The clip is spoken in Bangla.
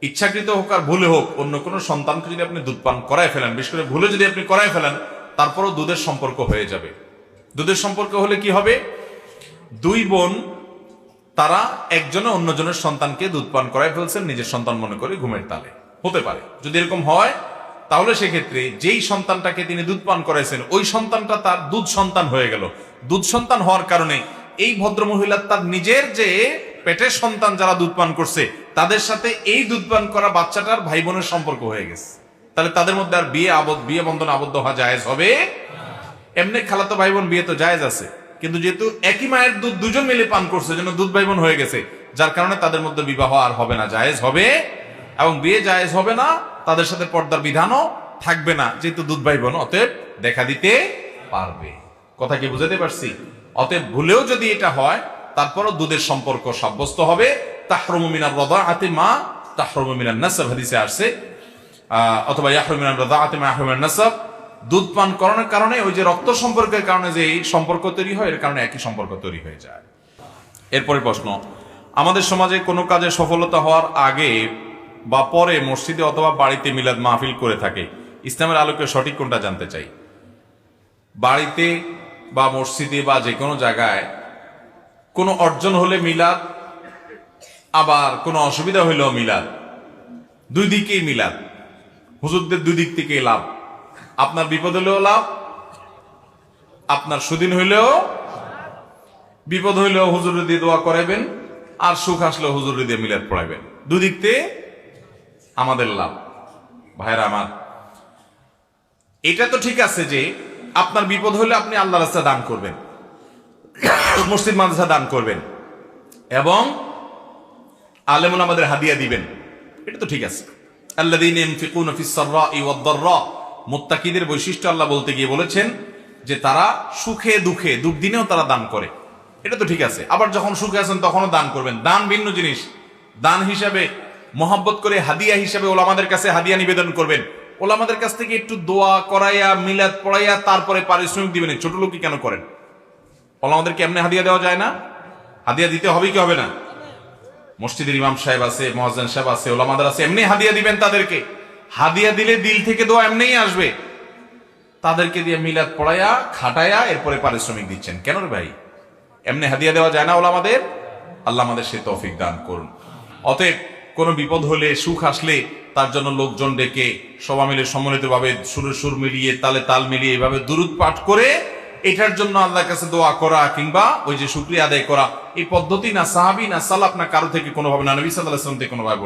ইচ্ছাকৃত হোক আর ভুলে হোক অন্য কোনো সন্তানকে যদি আপনি দুধ পান করায় ফেলেন, বিশেষ করে ভুলে যদি আপনি করায় ফেলেন, তারপরও দুধের সম্পর্ক হয়ে যাবে। দুধের সম্পর্ক হলে কি হবে? দুই বোন তারা একজনে অন্যজনের সন্তানকে দুধ পান করায় ফেলছেন নিজের সন্তান মনে করে ঘুমের তালে। হতে পারে যদি এরকম হয়, তাহলে সেক্ষেত্রে যেই সন্তানটাকে তিনি দুধ পান করাইছেন ওই সন্তানটা তার দুধ সন্তান হয়ে গেল। দুধ সন্তান হওয়ার কারণে এই ভদ্র মহিলা তার নিজের যে পেটের সন্তান যারা দুধ পান করছে তাদের সাথে এই দুধ পান করা বাচ্চাটার ভাই বোনের সম্পর্ক হয়ে গেছে। তাহলে তাদের মধ্যে আর বিয়ে বন্ধন আবদ্ধ হওয়া জায়েজ হবে। এমনি খালাতো ভাই বোন বিয়ে তো জায়েজ আছে, কিন্তু যেহেতু একই মায়ের দুধ দুজন মিলে পান করছে জন্য দুধ ভাই বোন হয়ে গেছে, যার কারণে তাদের মধ্যে বিবাহ আর হবে না, জায়েজ হবে। এবং বিয়ে জায়েজ হবে না, তাদের সাথে পর্দার বিধানও থাকবে না, যেহেতু দুধ ভাই বোন অতএব দেখা দিতে পারবে। কথা কি বুঝাতে পারছি? অতএব ভুলেও যদি এটা হয় তারপরও দুধের সম্পর্ক সাব্যস্ত হবে। তাহরুমু মিনার রাদাআতি মা তাহরুমু মিনান নাসাব হাদিসে আসছে, অথবা ইয়াহরুমু মিনার রাদাআতি মা ইয়াহরুমু মিনান নাসাব। দুধ পান করানোর কারণে ওই যে রক্ত সম্পর্কের কারণে যে এই সম্পর্ক তৈরি হয়, এর কারণে একই সম্পর্ক তৈরি হয়ে যায়। এরপরে প্রশ্ন, আমাদের সমাজে কোনো কাজে সফলতা হওয়ার আগে বা পরে মসজিদে অথবা বাড়িতে মিলাদ মাহফিল করে থাকে, ইসলামের আলোকে সঠিক কোনটা জানতে চাই। বাড়িতে বা মসজিদে বা যে কোনো জায়গায় কোনো অর্জন হলে মিলাদ, আবার কোনো অসুবিধা হইলেও মিলাদ, দুই দিকেই মিলাদ। হুজুরদের দুই দিক থেকেই লাভ। আপনার বিপদ হলেও লাভ, আপনার সুদিন হইলেও, বিপদ হইলেও হুজুর দিয়ে দোয়া করাইবেন, আর সুখ আসলেও হুজুর দিয়ে মিলাদ পড়াইবেন। দুদিক থেকে আমাদের লাভ। ভাইরা আমার, এটা তো ঠিক আছে যে আপনার বিপদ হলে আপনি আল্লাহর রাস্তায় দান করবেন, মসজিদ মাদ্রাসা দান করবেন, এবং আলেমুন আমাদের হাদিয়া দিবেন, এটা তো ঠিক আছে। আল্লাযীনা ইউনফিকুনা ফিস সাররাই ওয়াদ দাররা, মুত্তাকিদের বৈশিষ্ট্য আল্লাহ বলতে গিয়ে বলেছেন যে তারা সুখে দুঃখে দুর্দিনেও তারা দান করে, এটা তো ঠিক আছে। আবার যখন সুখে আছেন তখনও দান করবেন, দান ভিন্ন জিনিস। দান হিসাবে মহব্বত করে হাদিয়া হিসাবে ওলামাদের কাছে হাদিয়া নিবেদন করবেন, ওলামাদের কাছ থেকে একটু দোয়া করাইয়া মিলাদ পড়াইয়া তারপরে পারিশ্রমিক দিবেন। ছোট লোকই কেন করেন? ওলামাদেরকে এমনি হাদিয়া দেওয়া যায় না? হাদিয়া দিতে হবে কি হবে না? মসজিদের ইমাম সাহেব আছে, মুয়াজ্জিন সাহেব আছে, ওলামাদের আছে, এমনি হাদিয়া দিবেন তাদেরকে। হাদিয়া দিলে দিল থেকে দোয়া এমনিই আসবে। তাদেরকে দিয়ে মিলাদ পড়াইয়া খাটাইয়া এরপরে পারিশ্রমিক দিচ্ছেন কেন রে ভাই? এমনি হাদিয়া দেওয়া যায় না ওলামাদের? আল্লাহ আমাদের সে তৌফিক দান করুন। অতএব কোনো বিপদ হলে, সুখ আসলে তার জন্য লোকজন ডেকে সবাই মিলে সম্মিলিতভাবে সুরে সুর মিলিয়ে তালে তাল মিলিয়ে এভাবে দুরূদ পাঠ করে এটার জন্য আল্লাহর কাছে দোয়া করা কিংবা ওই যে শুকরিয়া আদায় করা, এই পদ্ধতি না সাহাবী না সালাফ না কারো থেকে কোনোভাবে, না নবী সাল্লাল্লাহু আলাইহি ওয়াসাল্লাম থেকে কোনোভাবে